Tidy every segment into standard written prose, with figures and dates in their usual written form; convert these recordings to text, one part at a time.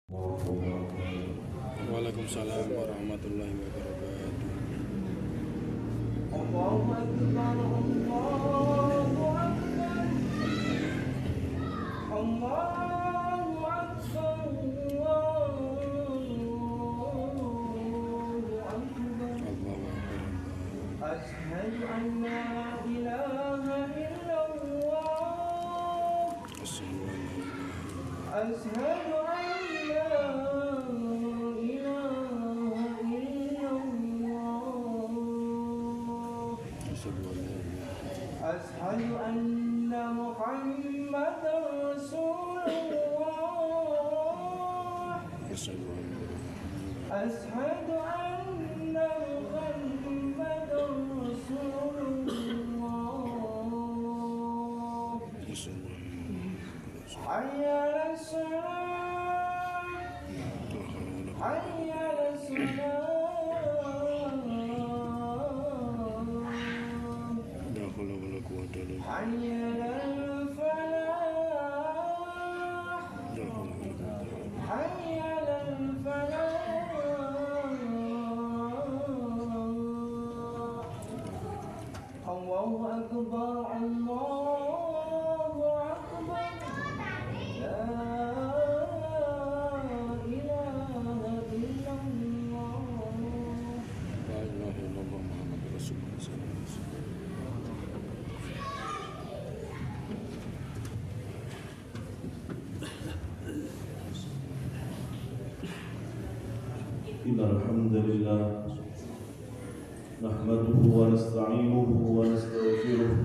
Waalaikumsalam warahmatullahi wabarakatuh. Allahu Akbar, Allahu Akbar, Allahu Akbar, Allahu Akbar. Allahu Akbar. Ashhadu an la ilaha illallah. Ashhadu an la ilaha illallah. أشهد أن محمدا رسول الله. أشهد أن محمدا رسول الله. حي على الصلاة، حي على الصلاة. حي على الفلاح، حي على الفلاح. الله أكبر، الله أكبر. لا إله إلا الله. La ilaha illallah Muhammadur Rasulullah sallallahu alaihi wasallam. إن الحمد لله نحمده ونستعينه ونستغفره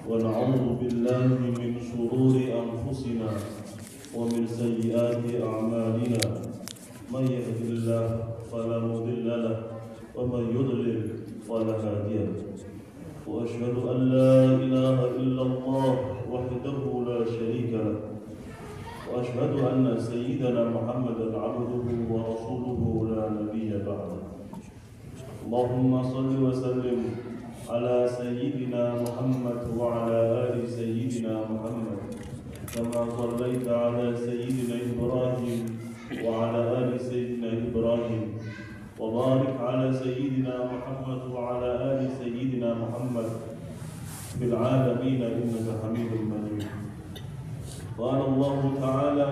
ونعوذ بالله من شرور أنفسنا ومن سيئات أعمالنا. من يهد الله فلا مضل له ومن يضلل فلا هادي له. وأشهد أن لا إله إلا الله وحده لا شريك له، وأشهد أن سيدنا محمدا عبده ورسوله لا نبي بعده. اللهم صل وسلم على سيدنا محمد وعلى آل سيدنا محمد كما صليت على سيدنا إبراهيم وعلى آل سيدنا إبراهيم، وبارك على سيدنا محمد وعلى آل سيدنا محمد في العالمين إنك حميد مجيد. قال الله تعالى: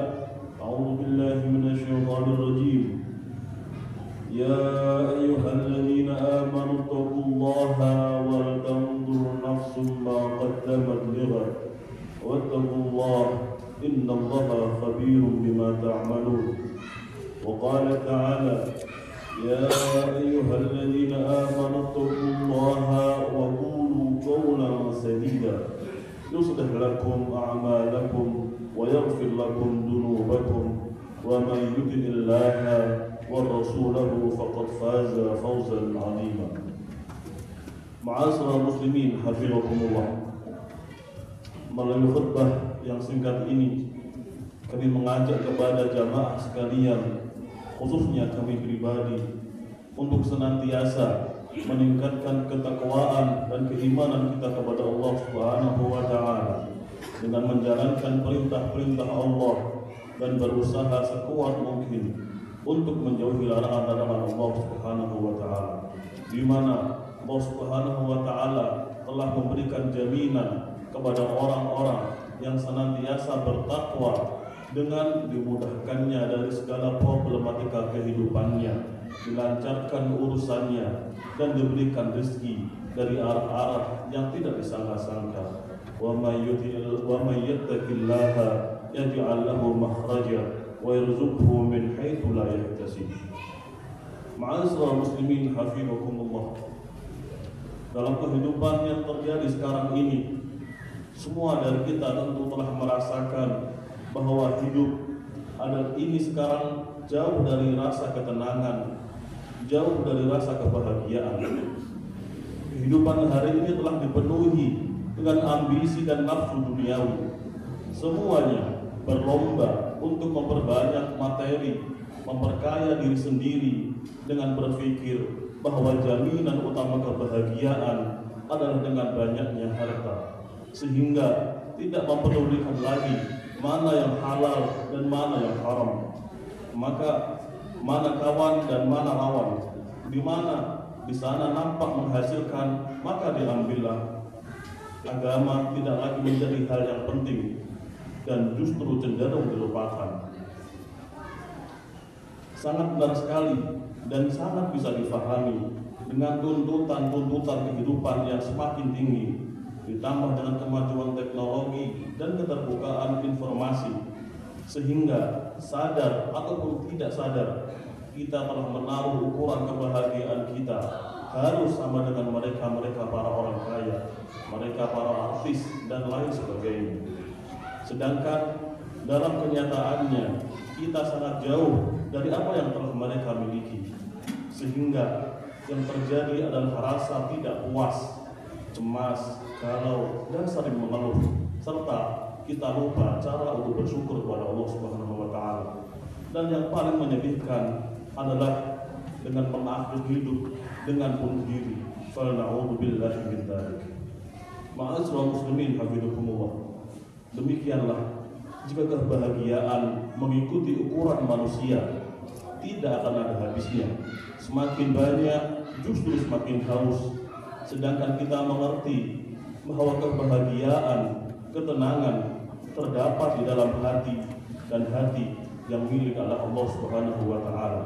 أعوذ بالله من الشيطان الرجيم. يا أيها الذين آمنوا اتقوا الله ولتنظر نفس ما قدمت لغد واتقوا الله إن الله خبير بما تعملون. وقال تعالى: يا أيها الذين آمنوا اتقوا الله وقولوا قولا سديدا يصلح لكم أعمالكم ويغفر لكم ذنوبكم ومن يطع الله ورسوله فقد فاز فوزا عظيما. Ma'asyiral muslimin hafizakumullah. Melalui khutbah yang singkat ini kami mengajak kepada jamaah sekalian, khususnya kami pribadi, untuk senantiasa meningkatkan ketakwaan dan keimanan kita kepada Allah Subhanahu wa taala dengan menjalankan perintah-perintah Allah dan berusaha sekuat mungkin untuk menjauhi larangan-larangan Allah Subhanahu wa taala, di mana Allah Subhanahu wa taala telah memberikan jaminan kepada orang-orang yang senantiasa bertakwa dengan dimudahkannya dari segala problematika kehidupannya, dilancarkan urusannya, dan diberikan rezeki dari arah-arah yang tidak disangka-sangka. Wa may yattaqillaha yaj'al lahu makhraja wa yarzuqhu min haitsu la yahtasib. Ma'asyiral muslimin hafizakumullah. Dalam kehidupan yang terjadi sekarang ini, semua dari kita tentu telah merasakan bahwa hidup ini sekarang jauh dari rasa ketenangan, jauh dari rasa kebahagiaan. Kehidupan hari ini telah dipenuhi dengan ambisi dan nafsu duniawi. Semuanya berlomba untuk memperbanyak materi, memperkaya diri sendiri dengan berpikir bahwa jaminan utama kebahagiaan adalah dengan banyaknya harta, sehingga tidak mempedulikan lagi mana yang halal dan mana yang haram. maka mana kawan dan mana lawan. Di mana di sana nampak menghasilkan, maka diambillah. Agama tidak lagi menjadi hal yang penting dan justru cenderung dilupakan. Sangat benar sekali dan sangat bisa difahami dengan tuntutan-tuntutan kehidupan yang semakin tinggi, ditambah dengan kemajuan teknologi dan keterbukaan informasi, sehingga sadar ataupun tidak sadar kita telah menaruh ukuran kebahagiaan kita harus sama dengan mereka para orang kaya, mereka para artis dan lain sebagainya. Sedangkan dalam kenyataannya kita sangat jauh dari apa yang telah mereka miliki, sehingga yang terjadi adalah rasa tidak puas, cemas, galau, dan sering mengeluh, serta kita lupa cara untuk bersyukur kepada Allah Subhanahu wa Ta'ala. Dan yang paling menyedihkan adalah dengan mengakhiri hidup dengan bunuh diri. Falna'udzubillahi min dzalik. Ma'asyiral muslimin hafizakumullah. Demikianlah jika kebahagiaan mengikuti ukuran manusia, tidak akan ada habisnya. Semakin banyak justru semakin haus. Sedangkan kita mengerti bahwa kebahagiaan, ketenangan terdapat di dalam hati, dan hati yang milik Allah Subhanahu wa Ta'ala.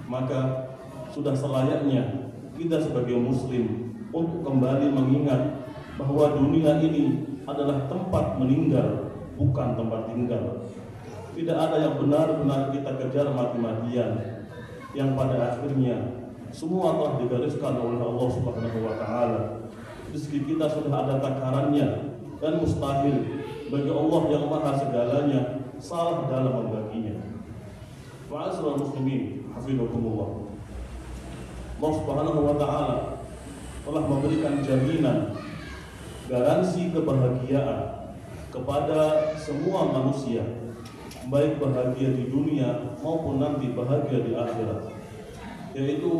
Maka sudah selayaknya kita sebagai muslim untuk kembali mengingat bahwa dunia ini adalah tempat meninggal, bukan tempat tinggal. Tidak ada yang benar-benar kita kejar mati-matian, yang pada akhirnya semua telah digariskan oleh Allah Subhanahu wa Ta'ala. Rezeki kita sudah ada takarannya, dan mustahil bagi Allah yang maha segalanya salah dalam membaginya. Ma'asyiral muslimin hafizakumullah. Allah Subhanahu wa Ta'ala telah memberikan jaminan, garansi kebahagiaan kepada semua manusia, baik bahagia di dunia maupun nanti bahagia di akhirat. Yaitu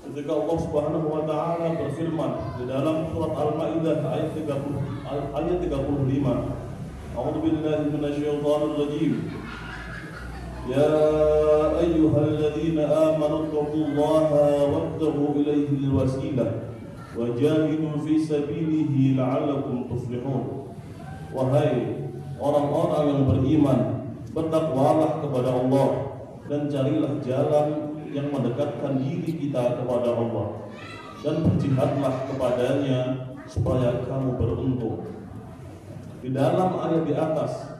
ketika Allah Subhanahu wa Ta'ala berfirman di dalam surat Al-Maidah ayat 35, A'udzu billahi minasyaitonir rajim. Ya ayyuhalladzina amanu taqullaha wabtaghu ilaihi alwasilah wajahidu fi sabilihi la'allakum tuflihun. Wahai orang-orang yang beriman, bertakwalah kepada Allah dan carilah jalan yang mendekatkan diri kita kepada Allah, dan berjihadlah kepadanya supaya kamu beruntung. Di dalam ayat di atas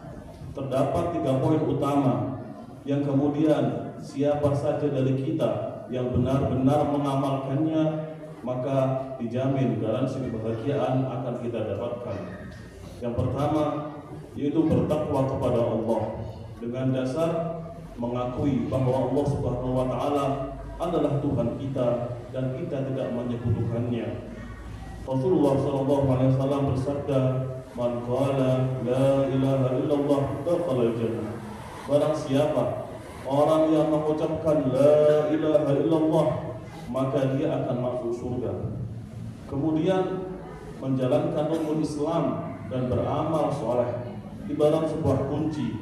terdapat 3 poin utama yang kemudian siapa saja dari kita yang benar-benar mengamalkannya, maka dijamin garansi kebahagiaan akan kita dapatkan. Yang pertama yaitu bertakwa kepada Allah dengan dasar mengakui bahwa Allah Subhanahu wa Ta'ala adalah Tuhan kita dan kita tidak menyekutukannya. Rasulullah SAW bersabda, "Man qala la ilaha illallah dakhala jannah." Barang siapa orang yang mengucapkan la ilaha illallah, maka dia akan masuk surga. Kemudian menjalankan rukun Islam dan beramal soleh ibarat sebuah kunci.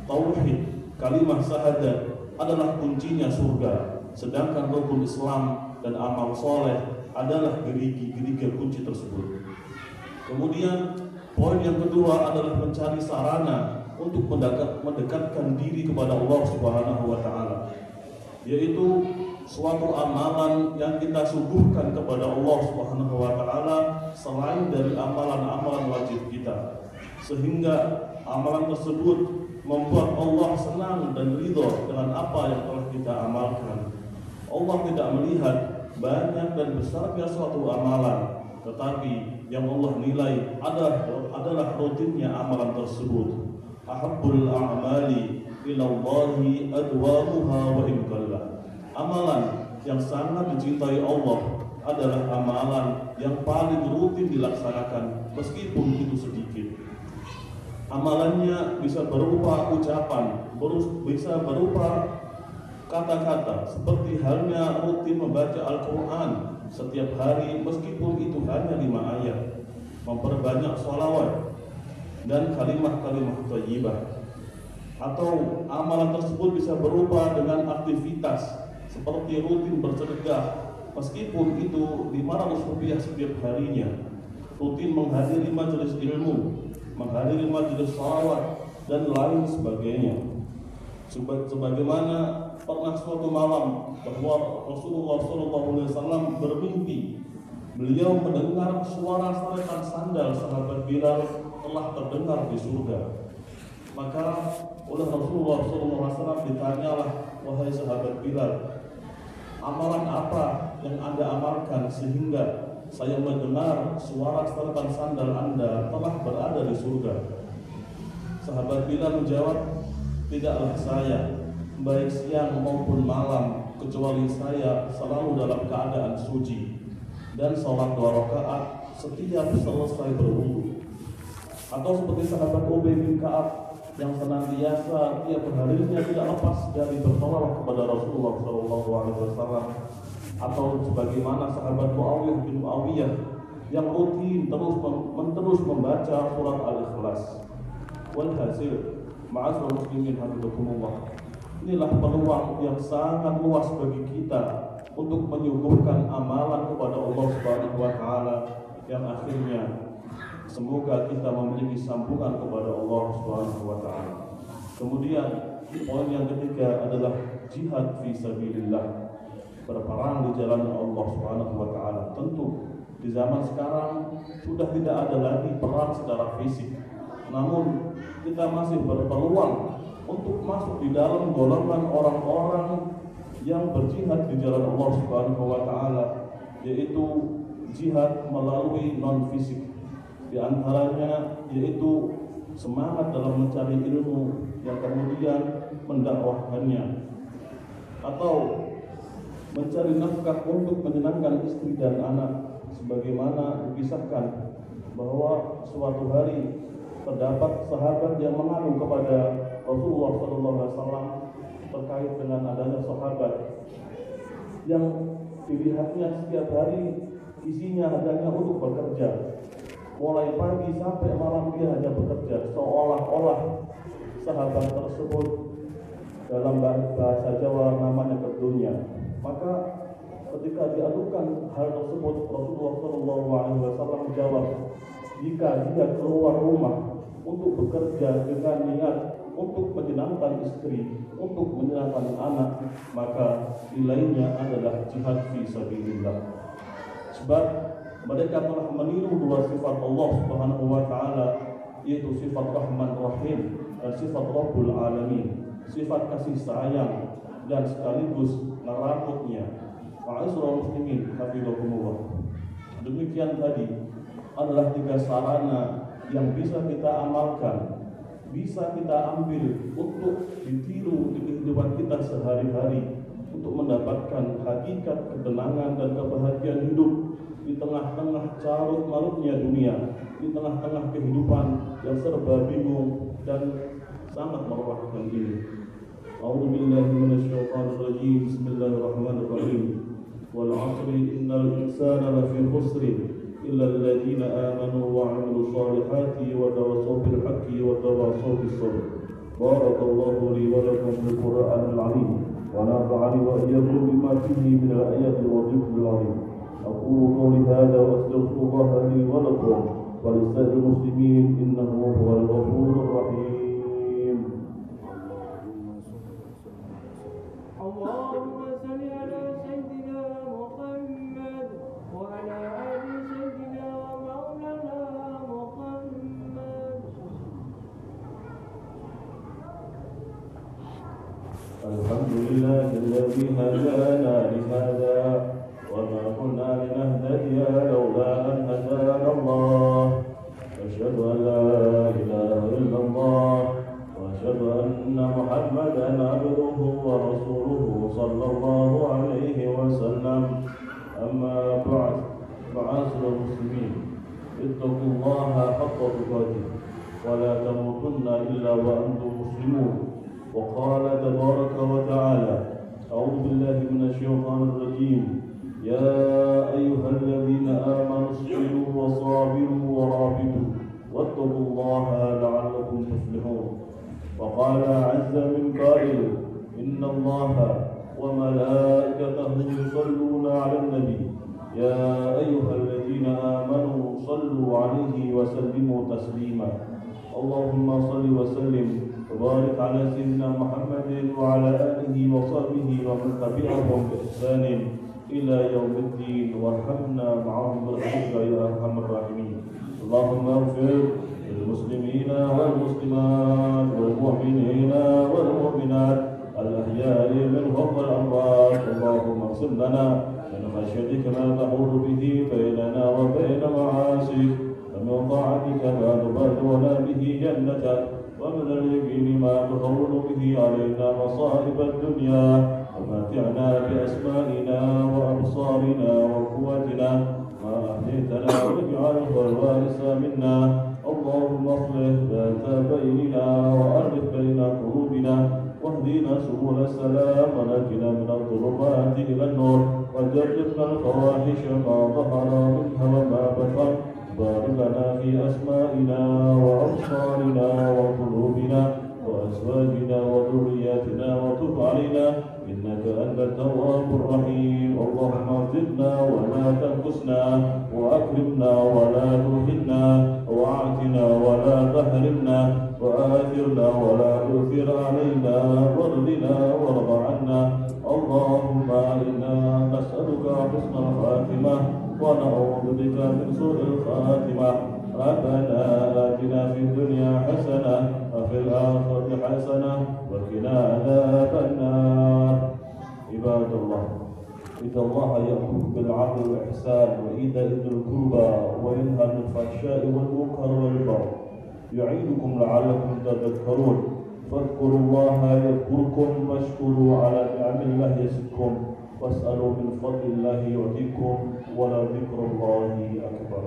Tauhid, kalimah syahadat adalah kuncinya surga, sedangkan rukun Islam dan amal soleh adalah gerigi kunci tersebut. Kemudian poin yang kedua adalah mencari sarana untuk mendekatkan diri kepada Allah Subhanahu wa Ta'ala, yaitu suatu amalan yang kita suguhkan kepada Allah Subhanahu wa Ta'ala selain dari amalan-amalan wajib kita, sehingga amalan tersebut membuat Allah senang dan ridho dengan apa yang telah kita amalkan. Allah tidak melihat banyak dan besarnya suatu amalan, tetapi yang Allah nilai adalah rutinnya amalan tersebut. Ahabbul a'mali ilallahi adwamuha wa in qalla. Amalan yang sangat dicintai Allah adalah amalan yang paling rutin dilaksanakan meskipun itu sedikit. Amalannya bisa berupa ucapan, bisa berupa kata-kata, seperti halnya rutin membaca Al-Quran setiap hari meskipun itu hanya 5 ayat, memperbanyak sholawat dan kalimat-kalimat thayyibah. atau amalan tersebut bisa berupa dengan aktivitas seperti rutin bersedekah meskipun itu Rp500 setiap harinya, rutin menghadiri majelis ilmu, menghadiri majelis shalawat dan lain sebagainya. Sebagaimana pernah suatu malam bahwa Rasulullah SAW bermimpi, beliau mendengar suara saretan sandal sahabat Bilal telah terdengar di surga. Maka oleh Rasulullah SAW ditanyalah, wahai sahabat Bilal, amalan apa yang Anda amalkan sehingga saya mendengar suara saretan sandal Anda telah berada di surga? Sahabat Bilal menjawab, tidaklah saya baik siang maupun malam kecuali saya selalu dalam keadaan suci dan sholat 2 rakaat setiap selesai berwudu. Atau seperti sahabat Ubay bin Ka'ab yang senantiasa tiap harinya tidak lepas dari bersolawat kepada Rasulullah SAW. Atau sebagaimana sahabat Muawiyah bin Muawiyah yang rutin terus membaca surat Al-Ikhlas. Walhasil, ma'asyiral muslimin hafizakumullah, inilah peluang yang sangat luas bagi kita untuk menyuguhkan amalan kepada Allah Subhanahu wa taala yang akhirnya semoga kita memiliki sambungan kepada Allah Subhanahu wa taala. Kemudian poin yang ketiga adalah jihad fi sabilillah, berperang di jalan Allah Subhanahu wa taala. Tentu di zaman sekarang sudah tidak ada lagi perang secara fisik, namun kita masih berpeluang untuk masuk di dalam golongan orang-orang yang berjihad di jalan Allah Subhanahu wa taala, yaitu jihad melalui non fisik. Di antaranya yaitu semangat dalam mencari ilmu yang kemudian mendakwahkannya, atau mencari nafkah untuk menyenangkan istri dan anak, sebagaimana dikisahkan bahwa suatu hari terdapat sahabat yang mengadu kepada Rasulullah SAW terkait dengan adanya sahabat yang dilihatnya setiap hari isinya hanya untuk bekerja, mulai pagi sampai malam dia hanya bekerja, seolah-olah sahabat tersebut dalam bahasa Jawa namanya kedunya. Maka ketika diadukan hal tersebut, Rasulullah SAW menjawab, jika dia keluar rumah untuk bekerja dengan niat untuk menyenangkan istri, untuk menyenangkan anak, maka nilainya adalah jihad fi sabilillah. Sebab mereka telah meniru 2 sifat Allah Subhanahu wa taala, yaitu sifat Rahman Rahim dan sifat Rabbul Alamin, sifat kasih sayang dan sekaligus ngerangkutnya. Ma'asyiral muslimin hafizakumullah. Demikian tadi adalah 3 sarana yang bisa kita amalkan, bisa kita ambil untuk ditiru di kehidupan kita sehari-hari untuk mendapatkan hakikat ketenangan dan kebahagiaan hidup di tengah-tengah carut marutnya dunia, di tengah-tengah kehidupan yang serba bingung dan sangat melelahkan ini. A'udzu billahi minasyaitonir rajim. Bismillahirrahmanirrahim. Wal 'asri innal insana lafi khusrin إلا الذين آمنوا وعملوا الصالحات وتواصوا بالحق وتواصوا بالصبر. بارك الله لي ولكم في القرآن العظيم ونفعني وإياكم بما فيه من الآيات والذكر العظيم. أقول قولي هذا وأستغفر الله لي ولكم ولسائر المسلمين إنه هو الغفور الرحيم. اللهم صل على سيدنا محمد وعلى آل سيدنا ومولانا محمد. الحمد لله الذي هدانا لهذا وما كنا لنهتدي لولا أن هدانا الله. أشهد أن لا إله إلا الله وأشهد أن محمدا عبده ورسوله صلى الله عليه وسلم. أما بعد، معاشر المسلمين، اتقوا الله حق تقاته ولا تموتن إلا وأنتم مسلمون. وقال تبارك وتعالى: أعوذ بالله من الشيطان الرجيم: يا أيها الذين آمنوا اصبروا وصابروا ورابطوا واتقوا الله لعلكم تفلحون. وقال عز من قائل إن الله وملائكته يصلون على النبي يا أيها الذين آمنوا صلوا عليه وسلموا تسليما اللهم صل وسلم وبارك على سيدنا محمد وعلى آله وصحبه ومن تبعهم بإحسان إلى يوم الدين وارحمنا معهم برحمتك يا أرحم الراحمين اللهم اغفر للمسلمين والمسلمات والمؤمنين والمؤمنات الأحياء منهم والأموات اللهم اقسم لنا من خشيتك ما تحول به بيننا وبين معاصيك ومن طاعتك ما تبلغنا به جنتك ومن اليقين ما تهون به علينا مصائب الدنيا ومتعنا بأسمائنا وأبصارنا وقوتنا ما أحييتنا واجعله الوارث منا اللهم اصلح ذات بيننا وألف بين قلوبنا واهدنا سبل السلام ونجنا من الظلمات إلى النور وجنبنا الفواحش ما ظهر منها وما بطن بارك لنا في أسمائنا وأبصارنا وقلوبنا وأزواجنا وذرياتنا وتب علينا إنك أنت التواب الرحيم اللهم زدنا ولا تنقصنا وأكرمنا ولا تهنا وأعطنا ولا تحرمنا وآثرنا ولا تؤثر علينا وارضنا وارض عنا اللهم إنا نسألك حسن الخاتمة ونعوذ بك من سوء الخاتمة ربنا آتنا في الدنيا حسنة وفي الآخرة حسنة وقنا عذاب النار عباد الله إن الله يأمر بالعدل والإحسان وإيتاء ذي القربى وينهى عن الفحشاء والمنكر والبغي يعيدكم لعلكم تذكرون فاذكروا الله يذكركم واشكروا على نعم الله يزدكم واسألوا من فضل الله يعطيكم ولذكر الله أكبر.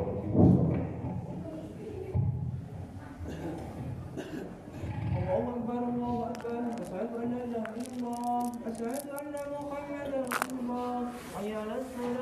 الله أكبر الله أكبر أشهد أن لا إله إلا الله أشهد أن محمدا رسول الله حي على الصلاة